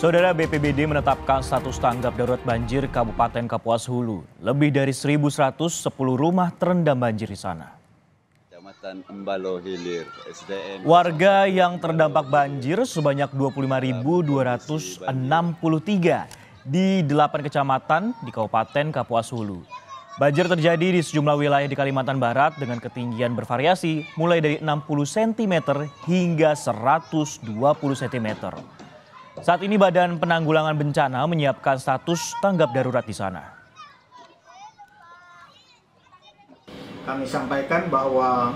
Saudara, BPBD menetapkan status tanggap darurat banjir Kabupaten Kapuas Hulu. Lebih dari 1.110 rumah terendam banjir di sana. Kecamatan Embalo Hilir, SDN. Warga yang terdampak banjir sebanyak 25.263 di 8 kecamatan di Kabupaten Kapuas Hulu. Banjir terjadi di sejumlah wilayah di Kalimantan Barat dengan ketinggian bervariasi mulai dari 60 cm hingga 120 cm. Saat ini Badan Penanggulangan Bencana menyiapkan status tanggap darurat di sana. Kami sampaikan bahwa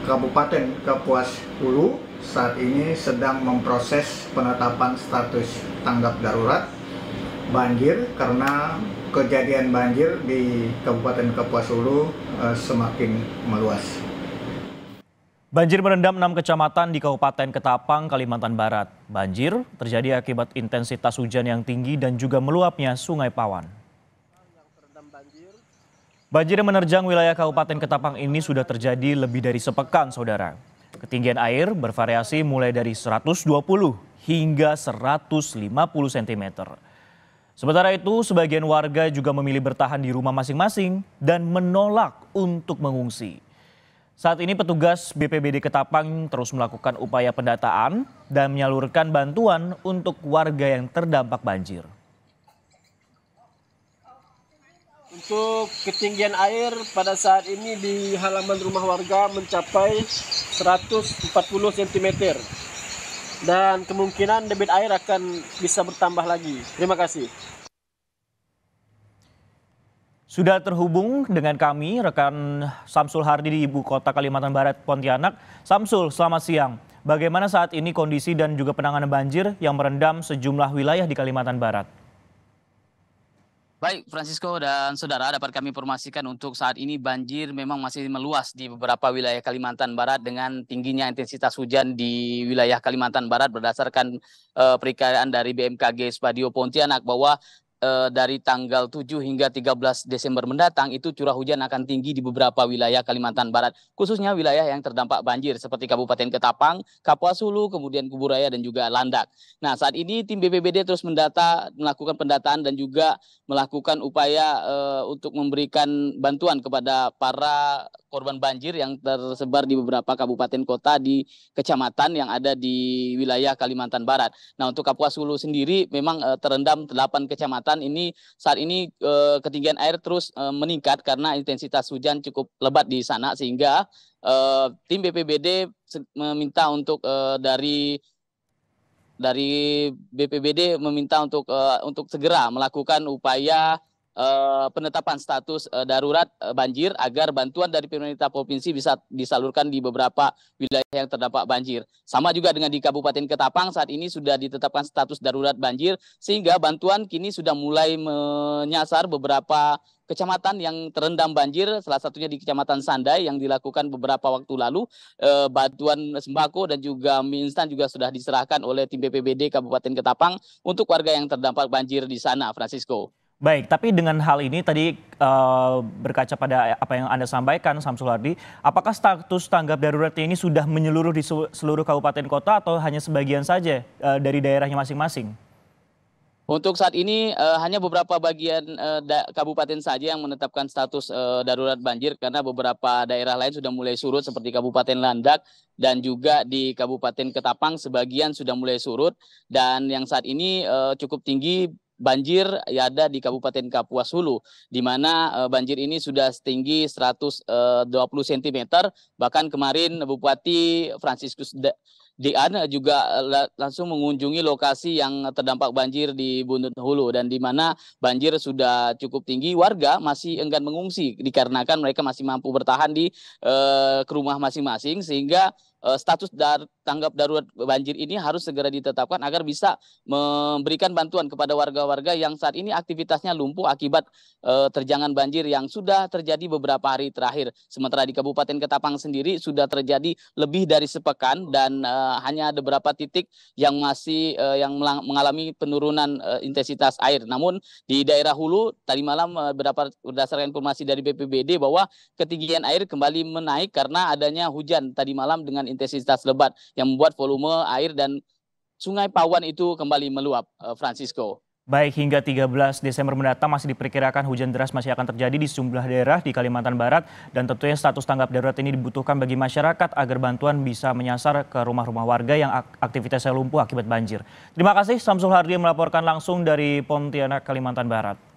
Kabupaten Kapuas Hulu saat ini sedang memproses penetapan status tanggap darurat banjir karena kejadian banjir di Kabupaten Kapuas Hulu semakin meluas. Banjir merendam 6 kecamatan di Kabupaten Ketapang, Kalimantan Barat. Banjir terjadi akibat intensitas hujan yang tinggi dan juga meluapnya Sungai Pawan. Banjir yang menerjang wilayah Kabupaten Ketapang ini sudah terjadi lebih dari sepekan, saudara. Ketinggian air bervariasi mulai dari 120 hingga 150 cm. Sementara itu, sebagian warga juga memilih bertahan di rumah masing-masing dan menolak untuk mengungsi. Saat ini petugas BPBD Ketapang terus melakukan upaya pendataan dan menyalurkan bantuan untuk warga yang terdampak banjir. Untuk ketinggian air pada saat ini di halaman rumah warga mencapai 140 cm. Dan kemungkinan debit air akan bisa bertambah lagi. Terima kasih. Sudah terhubung dengan kami rekan Samsul Hardi di Ibu Kota Kalimantan Barat, Pontianak. Samsul, selamat siang. Bagaimana saat ini kondisi dan juga penanganan banjir yang merendam sejumlah wilayah di Kalimantan Barat? Baik, Francisco dan saudara, dapat kami informasikan untuk saat ini banjir memang masih meluas di beberapa wilayah Kalimantan Barat dengan tingginya intensitas hujan di wilayah Kalimantan Barat berdasarkan perkiraan dari BMKG Spadio Pontianak bahwa dari tanggal 7 hingga 13 Desember mendatang itu curah hujan akan tinggi di beberapa wilayah Kalimantan Barat, khususnya wilayah yang terdampak banjir seperti Kabupaten Ketapang, Kapuas Hulu, kemudian Kuburaya dan juga Landak. Nah, saat ini tim BPBD terus melakukan pendataan dan juga melakukan upaya untuk memberikan bantuan kepada para korban banjir yang tersebar di beberapa kabupaten kota di kecamatan yang ada di wilayah Kalimantan Barat. Nah, untuk Kapuas Hulu sendiri memang terendam 8 kecamatan. Ini saat ini ketinggian air terus meningkat karena intensitas hujan cukup lebat di sana sehingga tim BPBD meminta untuk dari BPBD meminta untuk segera melakukan upaya penetapan status darurat banjir agar bantuan dari pemerintah provinsi bisa disalurkan di beberapa wilayah yang terdampak banjir. Sama juga dengan di Kabupaten Ketapang saat ini sudah ditetapkan status darurat banjir sehingga bantuan kini sudah mulai menyasar beberapa kecamatan yang terendam banjir, salah satunya di Kecamatan Sandai yang dilakukan beberapa waktu lalu. Bantuan sembako dan juga mie instan juga sudah diserahkan oleh tim BPBD Kabupaten Ketapang untuk warga yang terdampak banjir di sana, Francisco. Baik, tapi dengan hal ini tadi berkaca pada apa yang Anda sampaikan, Samsul Hardi, apakah status tanggap darurat ini sudah menyeluruh di seluruh kabupaten kota atau hanya sebagian saja dari daerahnya masing-masing? Untuk saat ini hanya beberapa bagian kabupaten saja yang menetapkan status darurat banjir karena beberapa daerah lain sudah mulai surut seperti Kabupaten Landak dan juga di Kabupaten Ketapang sebagian sudah mulai surut dan yang saat ini cukup tinggi banjir yang ada di Kabupaten Kapuas Hulu, di mana banjir ini sudah setinggi 120 cm. Bahkan kemarin Bupati Franciscus Dian juga langsung mengunjungi lokasi yang terdampak banjir di Bunut Hulu dan di mana banjir sudah cukup tinggi, warga masih enggan mengungsi dikarenakan mereka masih mampu bertahan di ke rumah masing-masing sehingga status tanggap darurat banjir ini harus segera ditetapkan agar bisa memberikan bantuan kepada warga-warga yang saat ini aktivitasnya lumpuh akibat terjangan banjir yang sudah terjadi beberapa hari terakhir. Sementara di Kabupaten Ketapang sendiri sudah terjadi lebih dari sepekan dan hanya ada beberapa titik yang masih yang mengalami penurunan intensitas air. Namun di daerah hulu tadi malam berdasarkan informasi dari BPBD bahwa ketinggian air kembali menaik karena adanya hujan tadi malam dengan intensitas lebat yang membuat volume air dan Sungai Pawan itu kembali meluap, Francisco. Baik, hingga 13 Desember mendatang masih diperkirakan hujan deras masih akan terjadi di sejumlah daerah di Kalimantan Barat, dan tentunya status tanggap darurat ini dibutuhkan bagi masyarakat agar bantuan bisa menyasar ke rumah-rumah warga yang aktivitasnya lumpuh akibat banjir. Terima kasih Samsul Hardi melaporkan langsung dari Pontianak, Kalimantan Barat.